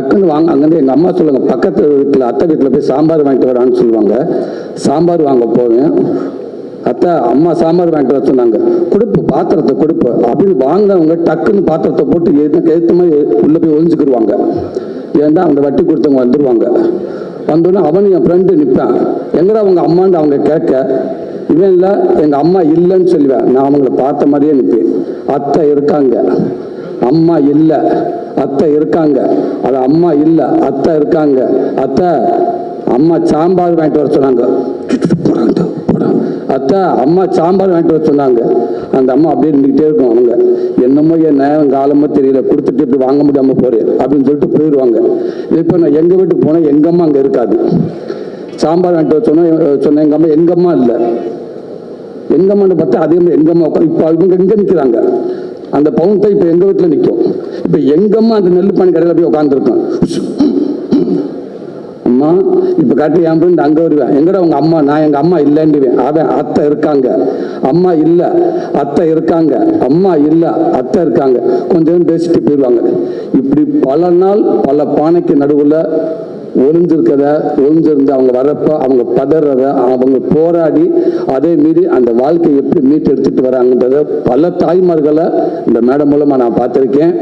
டக்குன்னு வாங்க. அங்கேருந்து எங்கள் அம்மா சொல்லுவாங்க, பக்கத்து வீட்டில் அத்தை வீட்டில் போய் சாம்பார் வாங்கிட்டு வரான்னு சொல்லுவாங்க. சாம்பார் வாங்க போவேன். அத்தை அம்மா சாம்பார் வாங்கிட்டு வர சொன்னாங்க, கொடுப்பு பாத்திரத்தை கொடுப்பு அப்படின்னு வாங்கினவங்க டக்குன்னு பாத்திரத்தை போட்டு எழுத்து மாதிரி உள்ளே போய் ஒழிஞ்சுக்கிடுவாங்க. ஏன்னா அந்த வட்டி கொடுத்தவங்க வந்துடுவாங்க. வந்தோடனே அவனு என் ஃப்ரெண்டு நிற்பான், எங்கடா அவங்க அம்மான்னு அவங்க கேட்க, இவன் இல்லை எங்கள் அம்மா இல்லைன்னு சொல்லுவேன். நான் அவங்கள பார்த்த மாதிரியே நிற்பேன். அத்தை இருக்காங்க, அம்மா இல்லை, அத்தை இருக்காங்க, அது அம்மா இல்லை, அத்தை இருக்காங்க. அத்தை அம்மா சாம்பார் வாங்கிட்டு வர சொன்னாங்க. அத்தை அம்மா சாம்பார் வாங்கிட்டு வர சொன்னாங்க. அந்த அம்மா அப்படியே இருந்துக்கிட்டே இருக்கும். அவங்க என்னமோ என் நேரம் காலமோ தெரியல, கொடுத்துட்டு இப்படி வாங்க முடியாமல் போறேன் அப்படின்னு சொல்லிட்டு போயிடுவாங்க. இப்போ நான் எங்கள் வீட்டுக்கு போனால் எங்கள் அம்மா அங்கே இருக்காது. சாம்பார் வாங்கிட்டு வர சொன்னேன் எங்கள் அம்மா இல்லை. எங்கள் அம்மான்னு பார்த்தா அதே மாதிரி எங்கள் அம்மா இப்போ இவங்க எங்கே நிற்கிறாங்க, அந்த பவுன் தான் இப்போ எங்கள் வீட்டில் நிற்கும். இப்போ எங்கள் அம்மா அந்த நெல் பானி கடையில் போய் உட்காந்துருக்கோம். அம்மா இப்போ காட்டு என் ஃப்ரெண்ட் அங்கே வருவேன், எங்கடா உங்க அம்மா, நான் எங்கள் அம்மா இல்லைன்னுவேன். அவன் அத்தை இருக்காங்க, அம்மா இல்லை, அத்தை இருக்காங்க, அம்மா இல்லை, அத்தை இருக்காங்க. கொஞ்சம் பேசிட்டு போயிடுவாங்க. இப்படி பல நாள் பல பானைக்கு நடுவில் ஒளிஞ்சிருந்து அவங்க வரப்ப அவங்க பதறத, அவங்க போராடி அதே மீறி அந்த வாழ்க்கையை எப்படி மீட்டு எடுத்துட்டு வராங்கன்றத பல தாய்மார்களை இந்த மேடம் மூலமா நான் பார்த்துருக்கேன்.